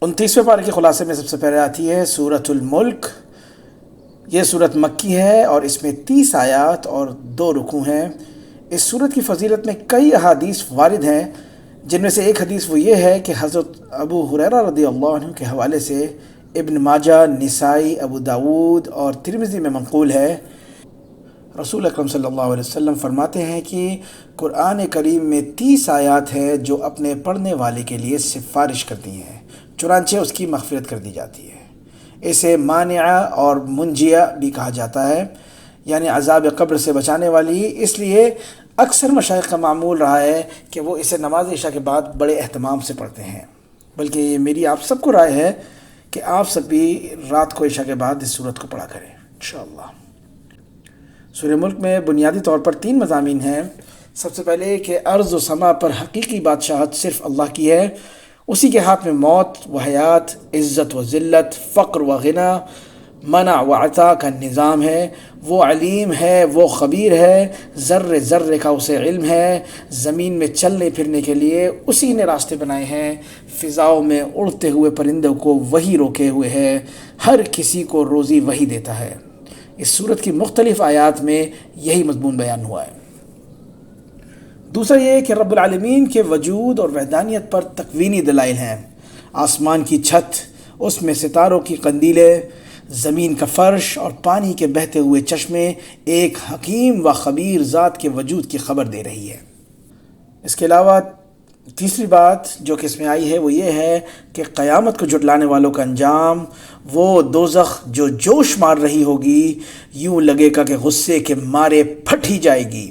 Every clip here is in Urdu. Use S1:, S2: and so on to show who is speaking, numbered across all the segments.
S1: 29ویں پارے کے خلاصے میں سب سے پہلے آتی ہے سورۃ الملک۔ یہ سورت مکی ہے اور اس میں 30 آیات اور 2 رکوع ہیں۔ اس سورت کی فضیلت میں کئی احادیث وارد ہیں، جن میں سے ایک حدیث وہ یہ ہے کہ حضرت ابو ہریرہ رضی اللہ عنہ کے حوالے سے ابن ماجہ، نسائی، ابو داود اور ترمذی میں منقول ہے، رسول اکرم صلی اللہ علیہ وسلم فرماتے ہیں کہ قرآن کریم میں 30 آیات ہیں جو اپنے پڑھنے والے کے لیے سفارش کرتی ہیں، چنانچہ اس کی مغفرت کر دی جاتی ہے۔ اسے مانعہ اور منجیہ بھی کہا جاتا ہے، یعنی عذاب قبر سے بچانے والی۔ اس لیے اکثر مشائخ کا معمول رہا ہے کہ وہ اسے نماز عشاء کے بعد بڑے اہتمام سے پڑھتے ہیں، بلکہ یہ میری آپ سب کو رائے ہے کہ آپ سب بھی رات کو عشاء کے بعد اس سورت کو پڑھا کریں انشاءاللہ۔ سورہ ملک میں بنیادی طور پر 3 مضامین ہیں۔ سب سے پہلے کہ ارض و سما پر حقیقی بادشاہت صرف اللہ کی ہے، اسی کے ہاتھ میں موت و حیات، عزت و ذلت، فقر و غنا، منع و عطا کا نظام ہے۔ وہ علیم ہے، وہ خبیر ہے، ذرے ذرے کا اسے علم ہے۔ زمین میں چلنے پھرنے کے لیے اسی نے راستے بنائے ہیں، فضاؤں میں اڑتے ہوئے پرندوں کو وہی روکے ہوئے ہے، ہر کسی کو روزی وہی دیتا ہے۔ اس سورت کی مختلف آیات میں یہی مضمون بیان ہوا ہے۔ دوسرا یہ کہ رب العالمین کے وجود اور وحدانیت پر تکوینی دلائل ہیں۔ آسمان کی چھت، اس میں ستاروں کی قندیلیں، زمین کا فرش اور پانی کے بہتے ہوئے چشمے ایک حکیم و خبیر ذات کے وجود کی خبر دے رہی ہے۔ اس کے علاوہ تیسری بات جو کہ اس میں آئی ہے وہ یہ ہے کہ قیامت کو جھٹلانے والوں کا انجام، وہ دوزخ جو جوش مار رہی ہوگی، یوں لگے گا کہ غصے کے مارے پھٹ ہی جائے گی۔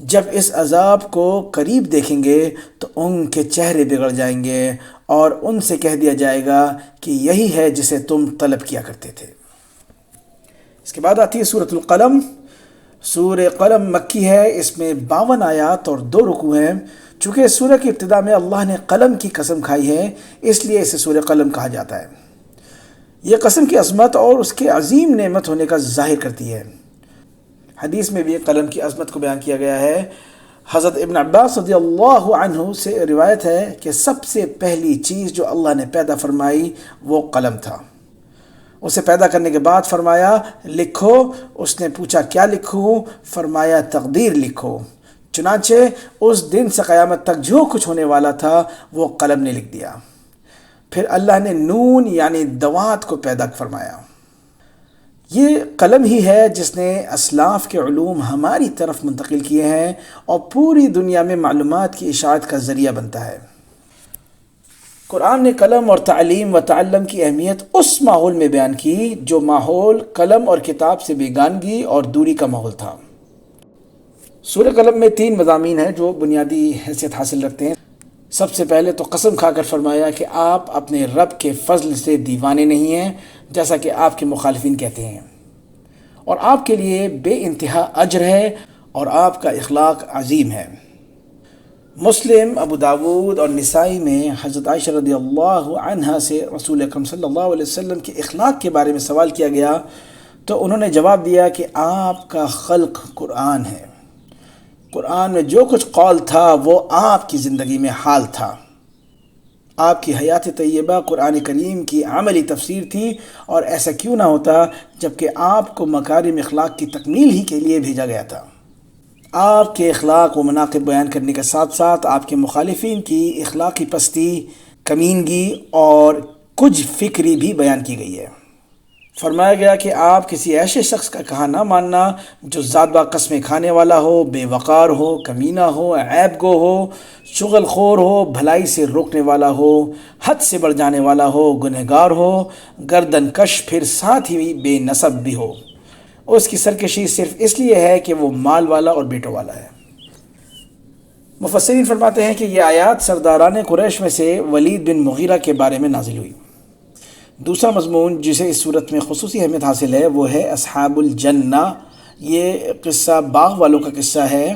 S1: جب اس عذاب کو قریب دیکھیں گے تو ان کے چہرے بگڑ جائیں گے اور ان سے کہہ دیا جائے گا کہ یہی ہے جسے تم طلب کیا کرتے تھے۔ اس کے بعد آتی ہے سورۃ القلم۔ سورہ قلم مکی ہے، اس میں 52 آیات اور 2 رکوع ہیں۔ چونکہ اس سورہ کی ابتدا میں اللہ نے قلم کی قسم کھائی ہے، اس لیے اسے سورہ قلم کہا جاتا ہے۔ یہ قسم کی عظمت اور اس کے عظیم نعمت ہونے کا ظاہر کرتی ہے۔ حدیث میں بھی قلم کی عظمت کو بیان کیا گیا ہے۔ حضرت ابن عباس رضی اللہ عنہ سے روایت ہے کہ سب سے پہلی چیز جو اللہ نے پیدا فرمائی وہ قلم تھا۔ اسے پیدا کرنے کے بعد فرمایا لکھو۔ اس نے پوچھا کیا لکھوں؟ فرمایا تقدیر لکھو۔ چنانچہ اس دن سے قیامت تک جو کچھ ہونے والا تھا وہ قلم نے لکھ دیا۔ پھر اللہ نے نون یعنی دوات کو پیدا فرمایا۔ یہ قلم ہی ہے جس نے اسلاف کے علوم ہماری طرف منتقل کیے ہیں اور پوری دنیا میں معلومات کی اشاعت کا ذریعہ بنتا ہے۔ قرآن نے قلم اور تعلیم و تعلم کی اہمیت اس ماحول میں بیان کی جو ماحول قلم اور کتاب سے بیگانگی اور دوری کا ماحول تھا۔ سورہ قلم میں 3 مضامین ہیں جو بنیادی حیثیت حاصل رکھتے ہیں۔ سب سے پہلے تو قسم کھا کر فرمایا کہ آپ اپنے رب کے فضل سے دیوانے نہیں ہیں، جیسا کہ آپ کے مخالفین کہتے ہیں، اور آپ کے لیے بے انتہا اجر ہے اور آپ کا اخلاق عظیم ہے۔ مسلم، ابو داود اور نسائی میں حضرت عائشہ رضی اللہ عنہا سے رسول اکرم صلی اللہ علیہ وسلم کے اخلاق کے بارے میں سوال کیا گیا تو انہوں نے جواب دیا کہ آپ کا خلق قرآن ہے۔ قرآن میں جو کچھ قول تھا وہ آپ کی زندگی میں حال تھا۔ آپ کی حیات طیبہ قرآن کریم کی عملی تفسیر تھی، اور ایسا کیوں نہ ہوتا جبکہ آپ کو مکارم اخلاق کی تکمیل ہی کے لیے بھیجا گیا تھا۔ آپ کے اخلاق و مناقب بیان کرنے کے ساتھ ساتھ آپ کے مخالفین کی اخلاقی پستی، کمینگی اور کچھ فکری بھی بیان کی گئی ہے۔ فرمایا گیا کہ آپ کسی ایسے شخص کا کہا نہ ماننا جو ذات با قسمیں کھانے والا ہو، بے وقار ہو، کمینہ ہو، عیب گو ہو، شغل خور ہو، بھلائی سے روکنے والا ہو، حد سے بڑھ جانے والا ہو، گنہگار ہو، گردن کش، پھر ساتھ ہی بے نسب بھی ہو۔ اس کی سرکشی صرف اس لیے ہے کہ وہ مال والا اور بیٹوں والا ہے۔ مفسرین فرماتے ہیں کہ یہ آیات سرداران قریش میں سے ولید بن مغیرہ کے بارے میں نازل ہوئی۔ دوسرا مضمون جسے اس صورت میں خصوصی اہمیت حاصل ہے وہ ہے اصحاب الجنہ۔ یہ قصہ باغ والوں کا قصہ ہے۔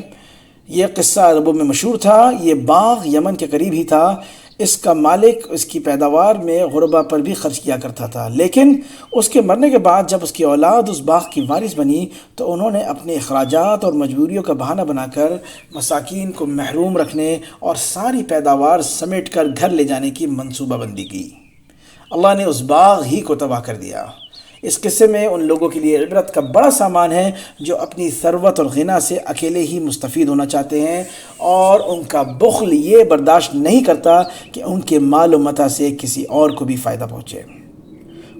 S1: یہ قصہ عربوں میں مشہور تھا۔ یہ باغ یمن کے قریب ہی تھا۔ اس کا مالک اس کی پیداوار میں غربا پر بھی خرچ کیا کرتا تھا، لیکن اس کے مرنے کے بعد جب اس کی اولاد اس باغ کی وارث بنی تو انہوں نے اپنے اخراجات اور مجبوریوں کا بہانہ بنا کر مساکین کو محروم رکھنے اور ساری پیداوار سمیٹ کر گھر لے جانے کی منصوبہ بندی کی۔ اللہ نے اس باغ ہی کو تباہ کر دیا۔ اس قصے میں ان لوگوں کے لیے عبرت کا بڑا سامان ہے جو اپنی ثروت اور غنا سے اکیلے ہی مستفید ہونا چاہتے ہیں، اور ان کا بخل یہ برداشت نہیں کرتا کہ ان کے مال و متاع سے کسی اور کو بھی فائدہ پہنچے۔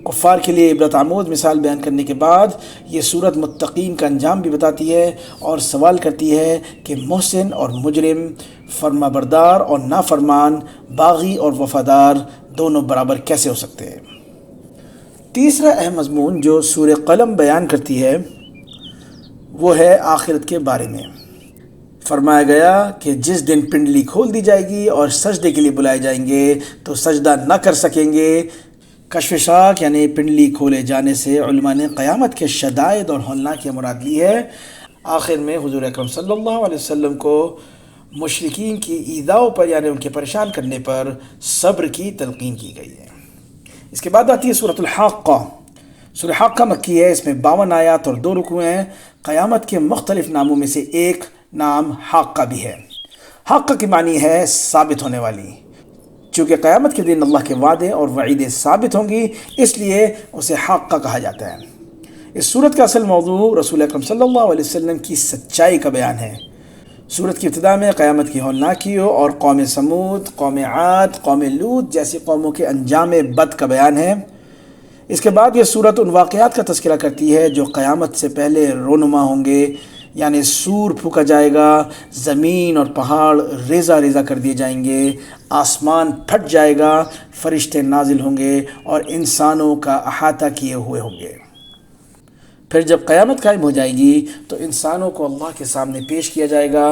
S1: کفار کے لیے عبرت آموز مثال بیان کرنے کے بعد یہ صورت متقین کا انجام بھی بتاتی ہے اور سوال کرتی ہے کہ محسن اور مجرم، فرما بردار اور نافرمان، باغی اور وفادار دونوں برابر کیسے ہو سکتے ہیں۔ تیسرا اہم مضمون جو سورہ قلم بیان کرتی ہے وہ ہے آخرت کے بارے میں۔ فرمایا گیا کہ جس دن پنڈلی کھول دی جائے گی اور سجدے کے لیے بلائے جائیں گے تو سجدہ نہ کر سکیں گے۔ کشف شاک یعنی پنڈلی کھولے جانے سے علماء نے قیامت کے شدائد اور ہولناک کی مراد لی ہے۔ آخر میں حضور اکرم صلی اللہ علیہ وسلم کو مشرکین کی ایذاؤں پر یعنی ان کے پریشان کرنے پر صبر کی تلقین کی گئی ہے۔ اس کے بعد آتی ہے سورۃ الحاقہ۔ سورہ حاقہ مکی ہے، اس میں 52 آیات اور 2 رکوع ہیں۔ قیامت کے مختلف ناموں میں سے ایک نام حاقہ بھی ہے۔ حاقہ کی معنی ہے ثابت ہونے والی۔ چونکہ قیامت کے دن اللہ کے وعدے اور وعیدیں ثابت ہوں گی، اس لیے اسے حاقہ کہا جاتا ہے۔ اس سورت کا اصل موضوع رسول اکرم صلی اللہ علیہ وسلم کی سچائی کا بیان ہے۔ سورت کی ابتدا میں قیامت کی ہولناکیوں اور قوم سمود، قوم عاد، قوم لوط جیسی قوموں کے انجام بد کا بیان ہے۔ اس کے بعد یہ سورت ان واقعات کا تذکرہ کرتی ہے جو قیامت سے پہلے رونما ہوں گے، یعنی سور پھونکا جائے گا، زمین اور پہاڑ ریزہ ریزہ کر دیے جائیں گے، آسمان پھٹ جائے گا، فرشتے نازل ہوں گے اور انسانوں کا احاطہ کیے ہوئے ہوں گے۔ پھر جب قیامت قائم ہو جائے گی تو انسانوں کو اللہ کے سامنے پیش کیا جائے گا۔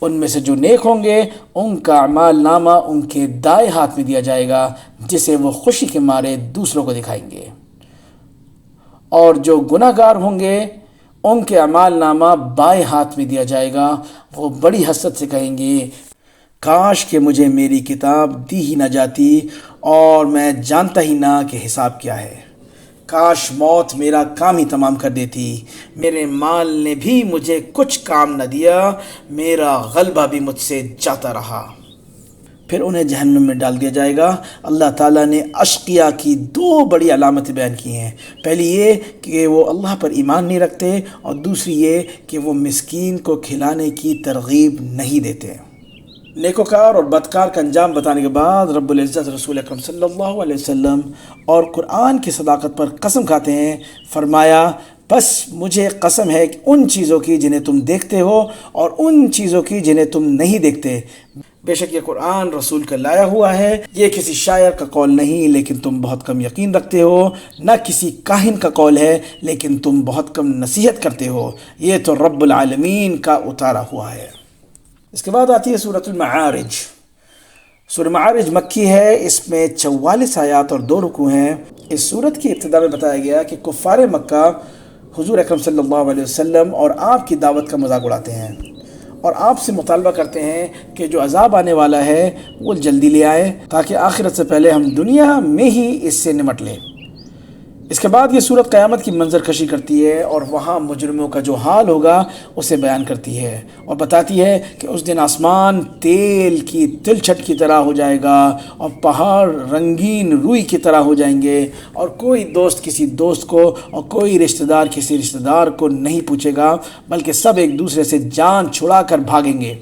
S1: ان میں سے جو نیک ہوں گے ان کا اعمال نامہ ان کے دائیں ہاتھ میں دیا جائے گا، جسے وہ خوشی کے مارے دوسروں کو دکھائیں گے، اور جو گناہ گار ہوں گے ان کے اعمال نامہ بائیں ہاتھ میں دیا جائے گا۔ وہ بڑی حسرت سے کہیں گے کاش کہ مجھے میری کتاب دی ہی نہ جاتی اور میں جانتا ہی نہ کہ حساب کیا ہے۔ کاش موت میرا کام ہی تمام کر دیتی، میرے مال نے بھی مجھے کچھ کام نہ دیا، میرا غلبہ بھی مجھ سے جاتا رہا۔ پھر انہیں جہنم میں ڈال دیا جائے گا۔ اللہ تعالیٰ نے اشقیاء کی 2 بڑی علامتیں بیان کی ہیں۔ پہلی یہ کہ وہ اللہ پر ایمان نہیں رکھتے، اور دوسری یہ کہ وہ مسکین کو کھلانے کی ترغیب نہیں دیتے۔ نیکوکار اور بدکار کا انجام بتانے کے بعد رب العزت رسول اکرم صلی اللہ علیہ وسلم اور قرآن کی صداقت پر قسم کھاتے ہیں۔ فرمایا بس مجھے قسم ہے کہ ان چیزوں کی جنہیں تم دیکھتے ہو اور ان چیزوں کی جنہیں تم نہیں دیکھتے، بے شک یہ قرآن رسول کا لایا ہوا ہے، یہ کسی شاعر کا قول نہیں لیکن تم بہت کم یقین رکھتے ہو، نہ کسی کاہن کا قول ہے لیکن تم بہت کم نصیحت کرتے ہو، یہ تو رب العالمین کا اتارا ہوا ہے۔ اس کے بعد آتی ہے سورۃ المعارج۔ سورہ معارج مکی ہے، اس میں 44 آیات اور 2 رکوع ہیں۔ اس سورت کی ابتدا میں بتایا گیا کہ کفار مکہ حضور اکرم صلی اللہ علیہ وسلم اور آپ کی دعوت کا مذاق اڑاتے ہیں اور آپ سے مطالبہ کرتے ہیں کہ جو عذاب آنے والا ہے وہ جلدی لے آئے تاکہ آخرت سے پہلے ہم دنیا میں ہی اس سے نمٹ لیں۔ اس کے بعد یہ سورت قیامت کی منظر کشی کرتی ہے اور وہاں مجرموں کا جو حال ہوگا اسے بیان کرتی ہے اور بتاتی ہے کہ اس دن آسمان تیل کی تلچھٹ کی طرح ہو جائے گا اور پہاڑ رنگین روئی کی طرح ہو جائیں گے، اور کوئی دوست کسی دوست کو اور کوئی رشتہ دار کسی رشتہ دار کو نہیں پوچھے گا، بلکہ سب ایک دوسرے سے جان چھڑا کر بھاگیں گے۔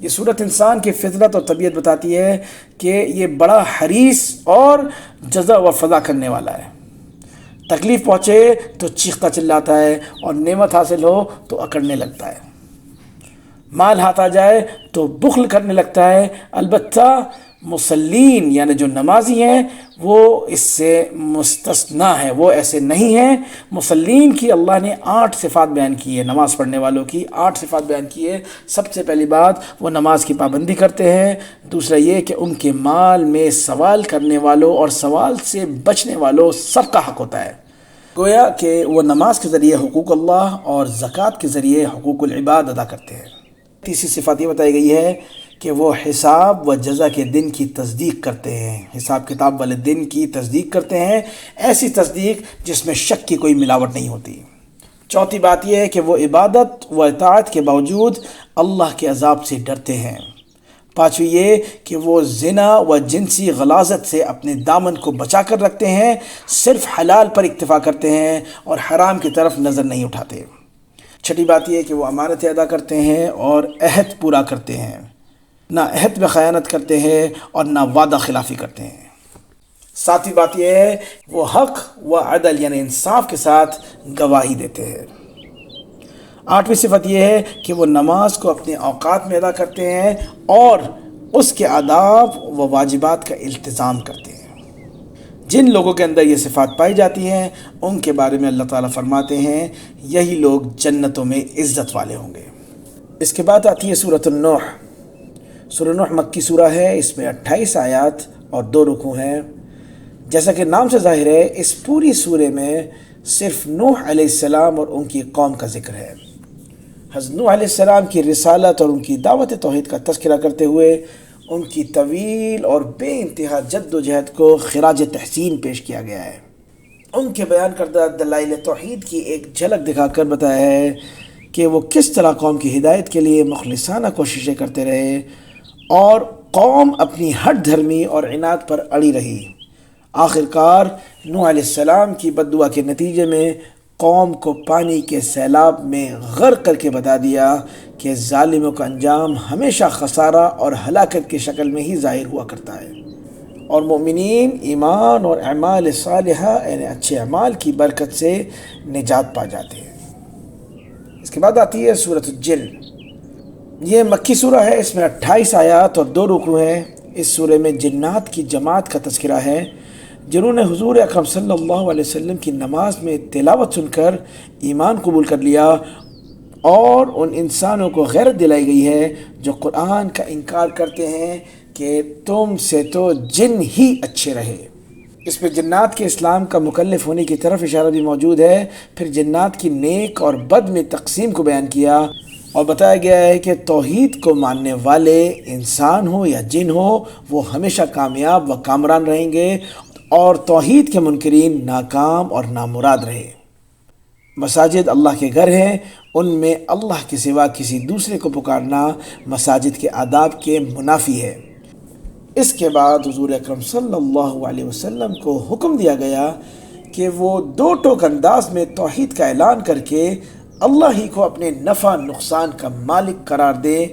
S1: یہ صورت انسان کی فطرت اور طبیعت بتاتی ہے کہ یہ بڑا حریص اور جزا و فضا کرنے والا ہے۔ تکلیف پہنچے تو چیختا چلاتا ہے اور نعمت حاصل ہو تو اکڑنے لگتا ہے، مال ہاتھ آ جائے تو بخل کرنے لگتا ہے۔ البتہ مصلین یعنی جو نمازی ہیں وہ اس سے مستثنا ہے، وہ ایسے نہیں ہیں۔ مصلین کی اللہ نے 8 صفات بیان کی ہے، نماز پڑھنے والوں کی 8 صفات بیان کی ہے۔ سب سے پہلی بات وہ نماز کی پابندی کرتے ہیں، دوسرا یہ کہ ان کے مال میں سوال کرنے والوں اور سوال سے بچنے والوں سب کا حق ہوتا ہے، گویا کہ وہ نماز کے ذریعے حقوق اللہ اور زکوٰۃ کے ذریعے حقوق العباد ادا کرتے ہیں۔ تیسری صفات یہ بتائی گئی ہے کہ وہ حساب و جزا کے دن کی تصدیق کرتے ہیں، حساب کتاب والے دن کی تصدیق کرتے ہیں، ایسی تصدیق جس میں شک کی کوئی ملاوٹ نہیں ہوتی۔ چوتھی بات یہ ہے کہ وہ عبادت و اطاعت کے باوجود اللہ کے عذاب سے ڈرتے ہیں۔ پانچویں یہ کہ وہ زنا و جنسی غلاظت سے اپنے دامن کو بچا کر رکھتے ہیں، صرف حلال پر اکتفا کرتے ہیں اور حرام کی طرف نظر نہیں اٹھاتے۔ چھٹی بات یہ ہے کہ وہ امانتیں ادا کرتے ہیں اور عہد پورا کرتے ہیں، نہ عہد میں خیانت کرتے ہیں اور نہ وعدہ خلافی کرتے ہیں۔ ساتویں بات یہ ہے وہ حق و عدل یعنی انصاف کے ساتھ گواہی دیتے ہیں۔ آٹھویں صفت یہ ہے کہ وہ نماز کو اپنے اوقات میں ادا کرتے ہیں اور اس کے آداب و واجبات کا التزام کرتے ہیں۔ جن لوگوں کے اندر یہ صفات پائی جاتی ہیں ان کے بارے میں اللہ تعالیٰ فرماتے ہیں یہی لوگ جنتوں میں عزت والے ہوں گے۔ اس کے بعد آتی ہے سورۃ النوح۔ سورۃ نوح مکی سورہ ہے، اس میں 28 آیات اور 2 رکوع ہیں۔ جیسا کہ نام سے ظاہر ہے اس پوری سورے میں صرف نوح علیہ السلام اور ان کی قوم کا ذکر ہے۔ حضرت نوح علیہ السلام کی رسالت اور ان کی دعوت توحید کا تذکرہ کرتے ہوئے ان کی طویل اور بے انتہا جد و جہد کو خراج تحسین پیش کیا گیا ہے۔ ان کے بیان کردہ دلائل توحید کی ایک جھلک دکھا کر بتایا ہے کہ وہ کس طرح قوم کی ہدایت کے لیے مخلصانہ کوششیں کرتے رہے اور قوم اپنی ہٹ دھرمی اور عناد پر اڑی رہی۔ آخرکار نوح علیہ السلام کی بد دعا کے نتیجے میں قوم کو پانی کے سیلاب میں غرق کر کے بتا دیا کہ ظالموں کا انجام ہمیشہ خسارہ اور ہلاکت کی شکل میں ہی ظاہر ہوا کرتا ہے، اور مومنین ایمان اور اعمال صالحہ یعنی اچھے اعمال کی برکت سے نجات پا جاتے ہیں۔ اس کے بعد آتی ہے سورۃ الجن۔ یہ مکی سورہ ہے، اس میں 28 آیات اور 2 رکوع ہیں۔ اس سورے میں جنات کی جماعت کا تذکرہ ہے جنہوں نے حضور اکرم صلی اللہ علیہ وسلم کی نماز میں تلاوت سن کر ایمان قبول کر لیا، اور ان انسانوں کو غیرت دلائی گئی ہے جو قرآن کا انکار کرتے ہیں کہ تم سے تو جن ہی اچھے رہے۔ اس میں جنات کے اسلام کا مکلف ہونے کی طرف اشارہ بھی موجود ہے۔ پھر جنات کی نیک اور بد میں تقسیم کو بیان کیا اور بتایا گیا ہے کہ توحید کو ماننے والے انسان ہو یا جن ہو وہ ہمیشہ کامیاب و کامران رہیں گے، اور توحید کے منکرین ناکام اور نامراد رہے۔ مساجد اللہ کے گھر ہیں، ان میں اللہ کے سوا کسی دوسرے کو پکارنا مساجد کے آداب کے منافی ہے۔ اس کے بعد حضور اکرم صلی اللہ علیہ وسلم کو حکم دیا گیا کہ وہ 2 ٹوک انداز میں توحید کا اعلان کر کے اللہ ہی کو اپنے نفع نقصان کا مالک قرار دیں،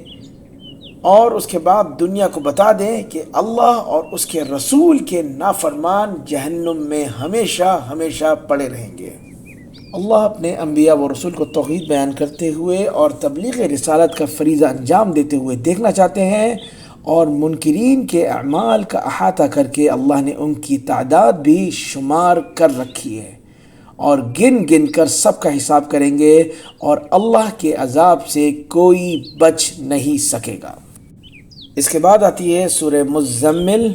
S1: اور اس کے بعد دنیا کو بتا دیں کہ اللہ اور اس کے رسول کے نافرمان جہنم میں ہمیشہ ہمیشہ پڑے رہیں گے۔ اللہ اپنے انبیاء و رسول کو توحید بیان کرتے ہوئے اور تبلیغ رسالت کا فریضہ انجام دیتے ہوئے دیکھنا چاہتے ہیں، اور منکرین کے اعمال کا احاطہ کر کے اللہ نے ان کی تعداد بھی شمار کر رکھی ہے، اور گن گن کر سب کا حساب کریں گے، اور اللہ کے عذاب سے کوئی بچ نہیں سکے گا۔ اس کے بعد آتی ہے سورہ مزمل۔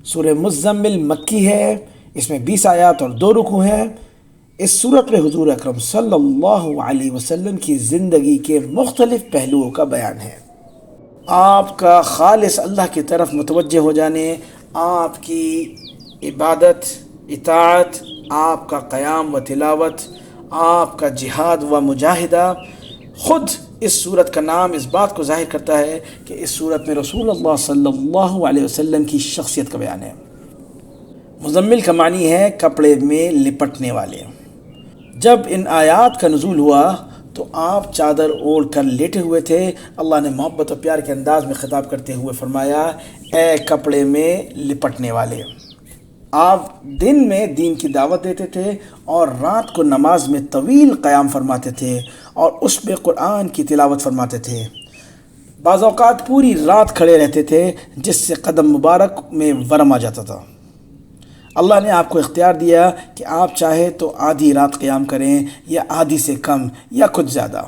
S1: سورہ مزمل مکی ہے، اس میں 20 آیات اور 2 رکوع ہیں۔ اس سورت میں حضور اکرم صلی اللہ علیہ وسلم کی زندگی کے مختلف پہلوؤں کا بیان ہے۔ آپ کا خالص اللہ کی طرف متوجہ ہو جانے، آپ کی عبادت، اطاعت، آپ کا قیام و تلاوت، آپ کا جہاد و مجاہدہ، خود اس صورت کا نام اس بات کو ظاہر کرتا ہے کہ اس صورت میں رسول اللہ صلی اللہ علیہ وسلم کی شخصیت کا بیان ہے۔ مزمل کا معنی ہے کپڑے میں لپٹنے والے۔ جب ان آیات کا نزول ہوا تو آپ چادر اوڑھ کر لیٹے ہوئے تھے۔ اللہ نے محبت و پیار کے انداز میں خطاب کرتے ہوئے فرمایا، اے کپڑے میں لپٹنے والے۔ آپ دن میں دین کی دعوت دیتے تھے اور رات کو نماز میں طویل قیام فرماتے تھے اور اس میں قرآن کی تلاوت فرماتے تھے۔ بعض اوقات پوری رات کھڑے رہتے تھے جس سے قدم مبارک میں ورم آ جاتا تھا۔ اللہ نے آپ کو اختیار دیا کہ آپ چاہے تو آدھی رات قیام کریں یا آدھی سے کم یا کچھ زیادہ۔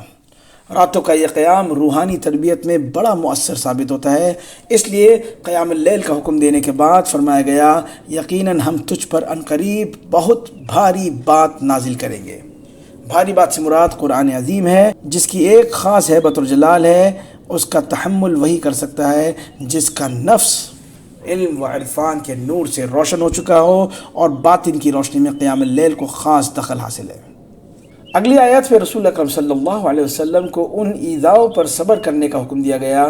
S1: راتوں کا یہ قیام روحانی تربیت میں بڑا مؤثر ثابت ہوتا ہے، اس لیے قیام اللیل کا حکم دینے کے بعد فرمایا گیا، یقیناً ہم تجھ پر عنقریب بہت بھاری بات نازل کریں گے۔ بھاری بات سے مراد قرآن عظیم ہے، جس کی ایک خاص ہیبت اور جلال ہے، اس کا تحمل وہی کر سکتا ہے جس کا نفس علم و عرفان کے نور سے روشن ہو چکا ہو اور باطن کی روشنی میں قیام اللیل کو خاص دخل حاصل ہے۔ اگلی آیات میں رسول اکرم صلی اللہ علیہ وسلم کو ان ایذاؤں پر صبر کرنے کا حکم دیا گیا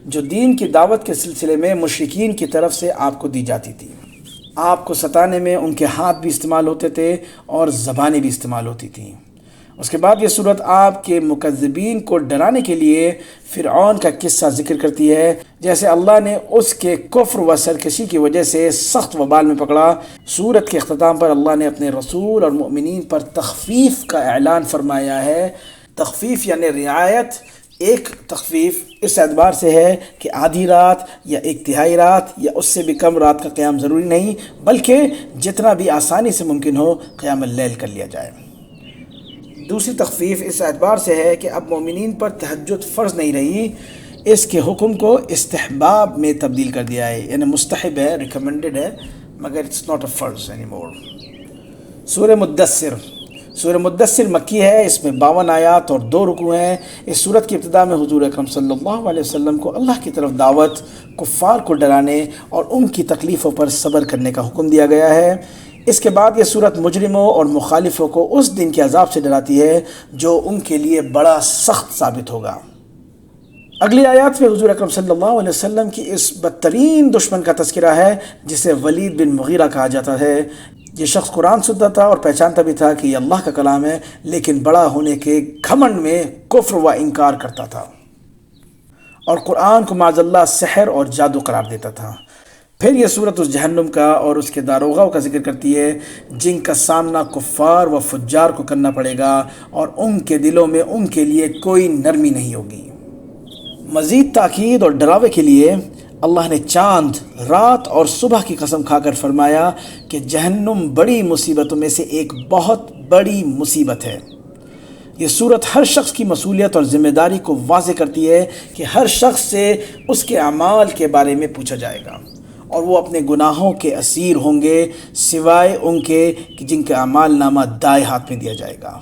S1: جو دین کی دعوت کے سلسلے میں مشرکین کی طرف سے آپ کو دی جاتی تھی۔ آپ کو ستانے میں ان کے ہاتھ بھی استعمال ہوتے تھے اور زبانیں بھی استعمال ہوتی تھیں۔ اس کے بعد یہ صورت آپ کے مکذبین کو ڈرانے کے لیے فرعون کا قصہ ذکر کرتی ہے، جیسے اللہ نے اس کے کفر و سرکشی کی وجہ سے سخت وبال میں پکڑا۔ صورت کے اختتام پر اللہ نے اپنے رسول اور مؤمنین پر تخفیف کا اعلان فرمایا ہے۔ تخفیف یعنی رعایت۔ ایک تخفیف اس اعتبار سے ہے کہ آدھی رات یا ایک تہائی رات یا اس سے بھی کم رات کا قیام ضروری نہیں، بلکہ جتنا بھی آسانی سے ممکن ہو قیام اللیل کر لیا جائے۔ دوسری تخفیف اس اعتبار سے ہے کہ اب مومنین پر تہجد فرض نہیں رہی، اس کے حکم کو استحباب میں تبدیل کر دیا ہے، یعنی مستحب ہے، ریکمنڈڈ ہے، مگر اٹس ناٹ اے فرض اینی مور۔ سورہ مدثر۔ سورہ مدثر مکی ہے، اس میں 52 آیات اور 2 رکوع ہیں۔ اس سورت کی ابتدا میں حضور اکرم صلی اللہ علیہ وسلم کو اللہ کی طرف دعوت، کفار کو ڈرانے اور ان کی تکلیفوں پر صبر کرنے کا حکم دیا گیا ہے۔ اس کے بعد یہ سورت مجرموں اور مخالفوں کو اس دن کے عذاب سے ڈراتی ہے جو ان کے لیے بڑا سخت ثابت ہوگا۔ اگلی آیات میں حضور اکرم صلی اللہ علیہ وسلم کی اس بدترین دشمن کا تذکرہ ہے جسے ولید بن مغیرہ کہا جاتا ہے۔ یہ شخص قرآن سنتا تھا اور پہچانتا بھی تھا کہ یہ اللہ کا کلام ہے، لیکن بڑا ہونے کے گھمنڈ میں کفر و انکار کرتا تھا اور قرآن کو معاذ اللہ سحر اور جادو قرار دیتا تھا۔ پھر یہ صورت اس جہنم کا اور اس کے داروغوں کا ذکر کرتی ہے جن کا سامنا کفار و فجار کو کرنا پڑے گا اور ان کے دلوں میں ان کے لیے کوئی نرمی نہیں ہوگی۔ مزید تاکید اور ڈراوے کے لیے اللہ نے چاند، رات اور صبح کی قسم کھا کر فرمایا کہ جہنم بڑی مصیبتوں میں سے ایک بہت بڑی مصیبت ہے۔ یہ صورت ہر شخص کی مسئولیت اور ذمہ داری کو واضح کرتی ہے کہ ہر شخص سے اس کے اعمال کے بارے میں پوچھا جائے گا اور وہ اپنے گناہوں کے اسیر ہوں گے، سوائے ان کے کہ جن کا اعمال نامہ دائیں ہاتھ میں دیا جائے گا۔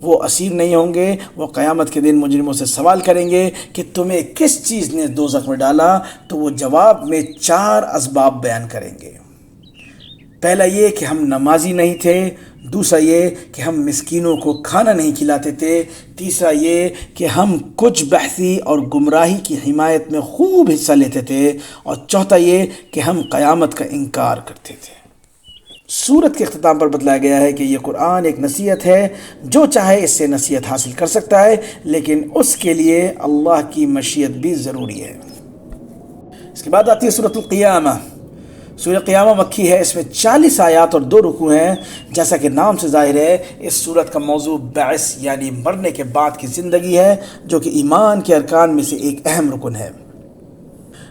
S1: وہ اسیر نہیں ہوں گے۔ وہ قیامت کے دن مجرموں سے سوال کریں گے کہ تمہیں کس چیز نے دوزخ میں ڈالا، تو وہ جواب میں 4 اسباب بیان کریں گے۔ پہلا یہ کہ ہم نمازی نہیں تھے، دوسرا یہ کہ ہم مسکینوں کو کھانا نہیں کھلاتے تھے، تیسرا یہ کہ ہم کچھ بحثی اور گمراہی کی حمایت میں خوب حصہ لیتے تھے، اور چوتھا یہ کہ ہم قیامت کا انکار کرتے تھے۔ سورت کے اختتام پر بتلایا گیا ہے کہ یہ قرآن ایک نصیحت ہے، جو چاہے اس سے نصیحت حاصل کر سکتا ہے، لیکن اس کے لیے اللہ کی مشیت بھی ضروری ہے۔ اس کے بعد آتی ہے سورۃ القیامہ۔ سورہ قیامہ مکی ہے، اس میں 40 آیات اور 2 رکوع ہیں۔ جیسا کہ نام سے ظاہر ہے، اس سورت کا موضوع بعث یعنی مرنے کے بعد کی زندگی ہے، جو کہ ایمان کے ارکان میں سے ایک اہم رکن ہے۔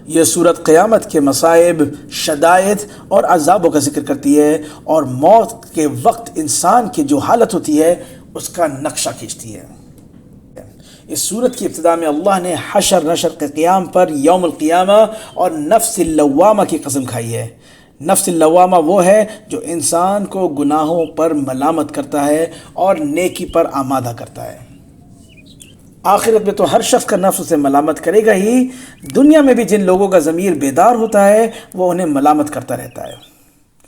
S1: یہ سورت قیامت کے مصائب، شدائد اور عذابوں کا ذکر کرتی ہے اور موت کے وقت انسان کی جو حالت ہوتی ہے اس کا نقشہ کھینچتی ہے۔ اس سورت کی ابتدا میں اللہ نے حشر نشر کے قیام پر یوم القیامہ اور نفس اللوامہ کی قسم کھائی ہے۔ نفس اللوامہ وہ ہے جو انسان کو گناہوں پر ملامت کرتا ہے اور نیکی پر آمادہ کرتا ہے۔ آخرت میں تو ہر شخص کا نفس اسے ملامت کرے گا ہی، دنیا میں بھی جن لوگوں کا ضمیر بیدار ہوتا ہے وہ انہیں ملامت کرتا رہتا ہے۔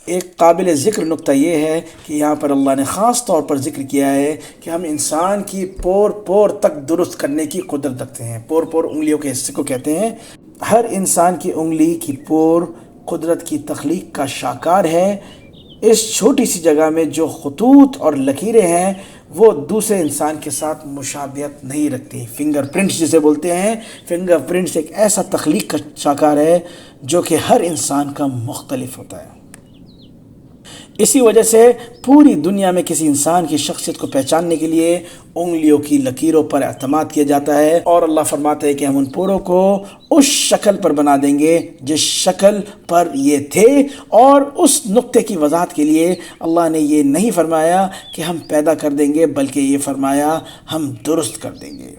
S1: ایک قابل ذکر نکتہ یہ ہے کہ یہاں پر اللہ نے خاص طور پر ذکر کیا ہے کہ ہم انسان کی پور پور تک درست کرنے کی قدرت رکھتے ہیں۔ پور پور انگلیوں کے حصے کو کہتے ہیں۔ ہر انسان کی انگلی کی پور قدرت کی تخلیق کا شاہکار ہے۔ اس چھوٹی سی جگہ میں جو خطوط اور لکیریں ہیں وہ دوسرے انسان کے ساتھ مشابہت نہیں رکھتی۔ فنگر پرنٹس جسے بولتے ہیں، فنگر پرنٹس ایک ایسا تخلیق کا شاہکار ہے جو کہ ہر انسان کا مختلف ہوتا ہے۔ اسی وجہ سے پوری دنیا میں کسی انسان کی شخصیت کو پہچاننے کے لیے انگلیوں کی لکیروں پر اعتماد کیا جاتا ہے، اور اللہ فرماتا ہے کہ ہم ان پوروں کو اس شکل پر بنا دیں گے جس شکل پر یہ تھے، اور اس نقطے کی وضاحت کے لیے اللہ نے یہ نہیں فرمایا کہ ہم پیدا کر دیں گے، بلکہ یہ فرمایا ہم درست کر دیں گے۔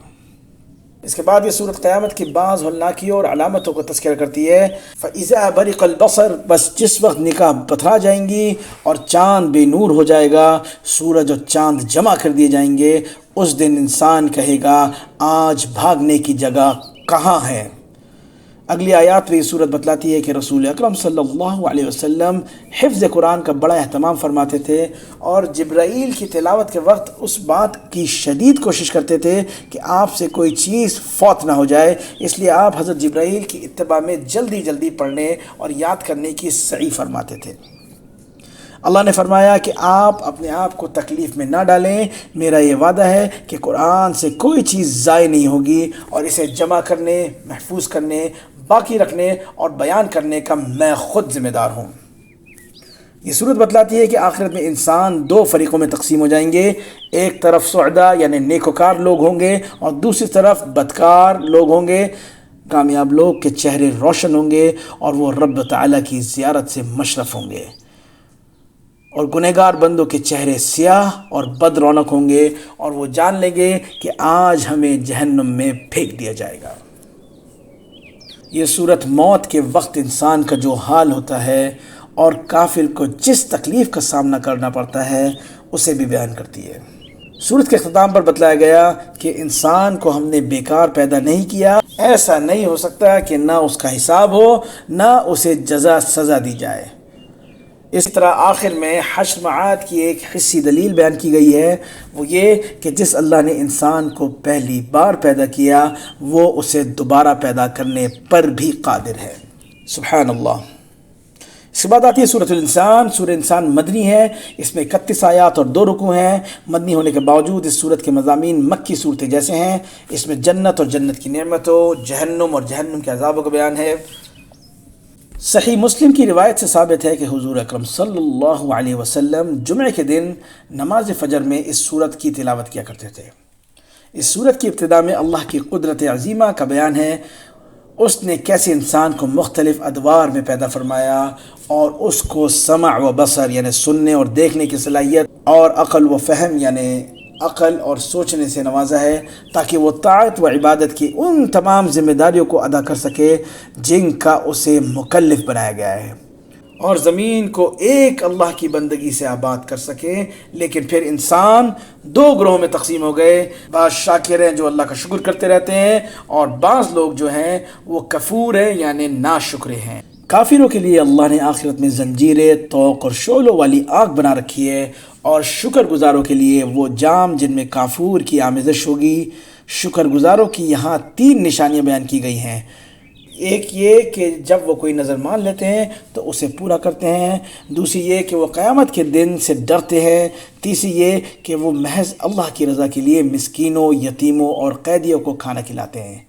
S1: اس کے بعد یہ سورت قیامت کی بعض ہولناکیوں اور علامتوں کو تذکرہ کرتی ہے۔ فَإِذَا بَرِقَ الْبَصَرُ، بس جس وقت نگاہ پتھرا جائیں گی اور چاند بے نور ہو جائے گا، سورج اور چاند جمع کر دیے جائیں گے، اس دن انسان کہے گا آج بھاگنے کی جگہ کہاں ہیں۔ اگلی آیات میں یہ صورت بتلاتی ہے کہ رسول اکرم صلی اللہ علیہ وسلم حفظ قرآن کا بڑا اہتمام فرماتے تھے، اور جبرائیل کی تلاوت کے وقت اس بات کی شدید کوشش کرتے تھے کہ آپ سے کوئی چیز فوت نہ ہو جائے، اس لیے آپ حضرت جبرائیل کی اتباع میں جلدی جلدی پڑھنے اور یاد کرنے کی سعی فرماتے تھے۔ اللہ نے فرمایا کہ آپ اپنے آپ کو تکلیف میں نہ ڈالیں، میرا یہ وعدہ ہے کہ قرآن سے کوئی چیز ضائع نہیں ہوگی، اور اسے جمع کرنے، محفوظ کرنے، باقی رکھنے اور بیان کرنے کا میں خود ذمہ دار ہوں۔ یہ صورت بتلاتی ہے کہ آخرت میں انسان دو فریقوں میں تقسیم ہو جائیں گے، ایک طرف سعداء یعنی نیکوکار لوگ ہوں گے، اور دوسری طرف بدکار لوگ ہوں گے۔ کامیاب لوگ کے چہرے روشن ہوں گے اور وہ رب تعالیٰ کی زیارت سے مشرف ہوں گے، اور گنہگار بندوں کے چہرے سیاہ اور بد رونق ہوں گے، اور وہ جان لیں گے کہ آج ہمیں جہنم میں پھینک دیا جائے گا۔ یہ صورت موت کے وقت انسان کا جو حال ہوتا ہے اور کافر کو جس تکلیف کا سامنا کرنا پڑتا ہے اسے بھی بیان کرتی ہے۔ صورت کے اختتام پر بتلایا گیا کہ انسان کو ہم نے بیکار پیدا نہیں کیا، ایسا نہیں ہو سکتا کہ نہ اس کا حساب ہو نہ اسے جزا سزا دی جائے۔ اس طرح آخر میں حشر معاد کی ایک حصی دلیل بیان کی گئی ہے، وہ یہ کہ جس اللہ نے انسان کو پہلی بار پیدا کیا وہ اسے دوبارہ پیدا کرنے پر بھی قادر ہے۔ سبحان اللہ۔ اس کے بعد آتی ہے سورۃ الانسان۔ سورہ انسان مدنی ہے، اس میں 31 آیات اور 2 رکوع ہیں۔ مدنی ہونے کے باوجود اس سورت کے مضامین مکی صورتیں جیسے ہیں۔ اس میں جنت اور جنت کی نعمتوں، جہنم اور جہنم کے عذابوں کا بیان ہے۔ صحیح مسلم کی روایت سے ثابت ہے کہ حضور اکرم صلی اللہ علیہ وسلم جمعے کے دن نماز فجر میں اس سورت کی تلاوت کیا کرتے تھے۔ اس سورت کی ابتدا میں اللہ کی قدرت عظیمہ کا بیان ہے، اس نے کیسے انسان کو مختلف ادوار میں پیدا فرمایا اور اس کو سمع و بصر یعنی سننے اور دیکھنے کی صلاحیت، اور عقل و فہم یعنی عقل اور سوچنے سے نوازا ہے، تاکہ وہ طاعت و عبادت کی ان تمام ذمہ داریوں کو ادا کر سکے جن کا اسے مکلف بنایا گیا ہے، اور زمین کو ایک اللہ کی بندگی سے آباد کر سکے۔ لیکن پھر انسان 2 گروہوں میں تقسیم ہو گئے، بعض شاکر ہیں جو اللہ کا شکر کرتے رہتے ہیں، اور بعض لوگ جو ہیں وہ کفور ہیں یعنی ناشکرے ہیں۔ کافروں کے لیے اللہ نے آخرت میں زنجیریں، طوق اور شعلوں والی آگ بنا رکھی ہے، اور شکر گزاروں کے لیے وہ جام جن میں کافور کی آمیزش ہوگی۔ شکر گزاروں کی یہاں 3 نشانیاں بیان کی گئی ہیں۔ ایک یہ کہ جب وہ کوئی نظر مان لیتے ہیں تو اسے پورا کرتے ہیں، دوسری یہ کہ وہ قیامت کے دن سے ڈرتے ہیں، تیسری یہ کہ وہ محض اللہ کی رضا کے لیے مسکینوں، یتیموں اور قیدیوں کو کھانا کھلاتے ہیں۔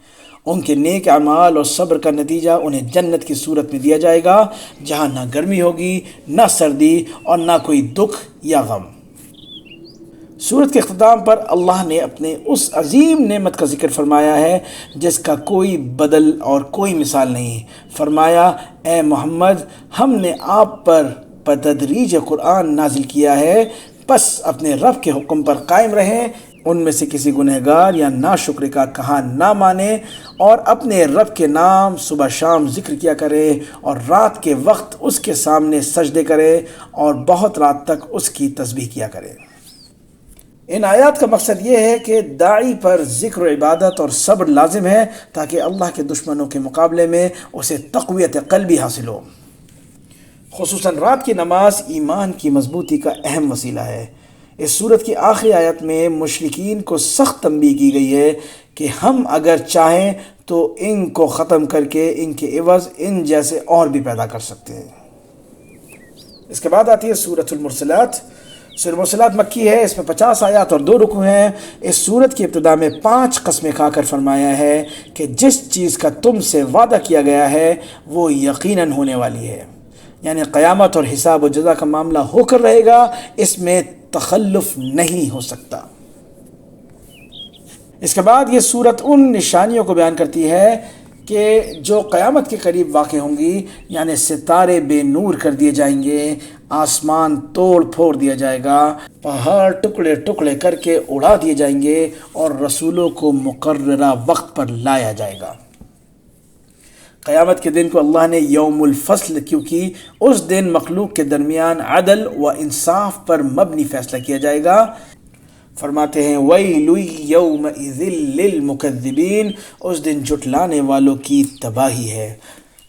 S1: ان کے نیک اعمال اور صبر کا نتیجہ انہیں جنت کی صورت میں دیا جائے گا، جہاں نہ گرمی ہوگی، نہ سردی، اور نہ کوئی دکھ یا غم۔ سورت کے اختتام پر اللہ نے اپنے اس عظیم نعمت کا ذکر فرمایا ہے جس کا کوئی بدل اور کوئی مثال نہیں۔ فرمایا، اے محمد، ہم نے آپ پر بتدریج قرآن نازل کیا ہے، پس اپنے رب کے حکم پر قائم رہیں، ان میں سے کسی گنہگار یا ناشکر کا کہا نہ مانے، اور اپنے رب کے نام صبح شام ذکر کیا کرے، اور رات کے وقت اس کے سامنے سجدے کرے، اور بہت رات تک اس کی تسبیح کیا کرے۔ ان آیات کا مقصد یہ ہے کہ داعی پر ذکر و عبادت اور صبر لازم ہے، تاکہ اللہ کے دشمنوں کے مقابلے میں اسے تقویت قلبی حاصل ہو۔ خصوصاً رات کی نماز ایمان کی مضبوطی کا اہم وسیلہ ہے۔ اس سورت کی آخری آیت میں مشرکین کو سخت تنبیہ کی گئی ہے کہ ہم اگر چاہیں تو ان کو ختم کر کے ان کے عوض ان جیسے اور بھی پیدا کر سکتے ہیں۔ اس کے بعد آتی ہے سورۃ المرسلات۔ سورۃ المرسلات مکی ہے، اس میں 50 آیات اور 2 رکوع ہیں۔ اس سورت کی ابتدا میں 5 قسمیں کھا کر فرمایا ہے کہ جس چیز کا تم سے وعدہ کیا گیا ہے وہ یقیناً ہونے والی ہے، یعنی قیامت اور حساب و جزا کا معاملہ ہو کر رہے گا، اس میں تخلف نہیں ہو سکتا۔ اس کے بعد یہ سورت ان نشانیوں کو بیان کرتی ہے کہ جو قیامت کے قریب واقع ہوں گی، یعنی ستارے بے نور کر دیے جائیں گے، آسمان توڑ پھوڑ دیا جائے گا، پہاڑ ٹکڑے ٹکڑے کر کے اڑا دیے جائیں گے، اور رسولوں کو مقررہ وقت پر لایا جائے گا۔ قیامت کے دن کو اللہ نے یوم الفصل کیونکہ اس دن مخلوق کے درمیان عدل و انصاف پر مبنی فیصلہ کیا جائے گا۔ فرماتے ہیں وَيْلٌ يَوْمَئِذٍ لِّلْمُكَذِّبِينَ، اس دن جھٹلانے والوں کی تباہی ہے۔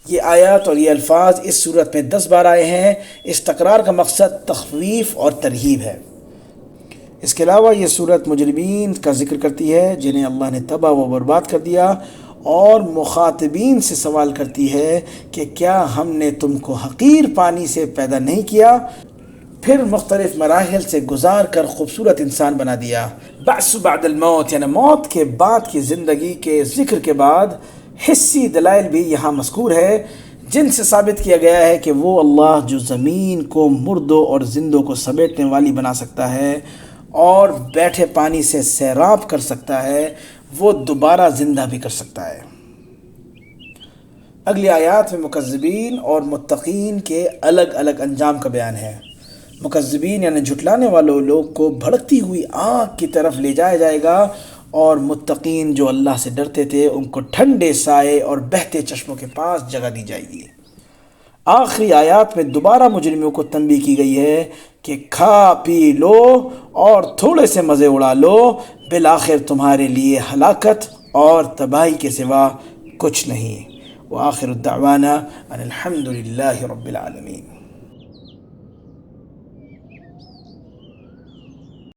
S1: یہ آیات اور یہ الفاظ اس صورت میں 10 بار آئے ہیں۔ اس تکرار کا مقصد تخویف اور ترہیب ہے۔ اس کے علاوہ یہ صورت مجرمین کا ذکر کرتی ہے جنہیں اللہ نے تباہ و برباد کر دیا، اور مخاطبین سے سوال کرتی ہے کہ کیا ہم نے تم کو حقیر پانی سے پیدا نہیں کیا، پھر مختلف مراحل سے گزار کر خوبصورت انسان بنا دیا۔ بعث بعد الموت، یعنی موت کے بعد کی زندگی کے ذکر کے بعد حسی دلائل بھی یہاں مذکور ہے، جن سے ثابت کیا گیا ہے کہ وہ اللہ جو زمین کو مردوں اور زندوں کو سمیٹنے والی بنا سکتا ہے اور بیٹھے پانی سے سیراب کر سکتا ہے، وہ دوبارہ زندہ بھی کر سکتا ہے۔ اگلی آیات میں مکذبین اور متقین کے الگ الگ انجام کا بیان ہے۔ مکذبین یعنی جھٹلانے والوں لوگ کو بھڑکتی ہوئی آگ کی طرف لے جایا جائے گا، اور متقین جو اللہ سے ڈرتے تھے ان کو ٹھنڈے سائے اور بہتے چشموں کے پاس جگہ دی جائے گی۔ آخری آیات میں دوبارہ مجرموں کو تنبیہ کی گئی ہے کہ کھا پی لو اور تھوڑے سے مزے اڑا لو، بالآخر تمہارے لیے ہلاکت اور تباہی کے سوا کچھ نہیں۔ وآخر الدعوانا ان الحمد للہ رب العالمین۔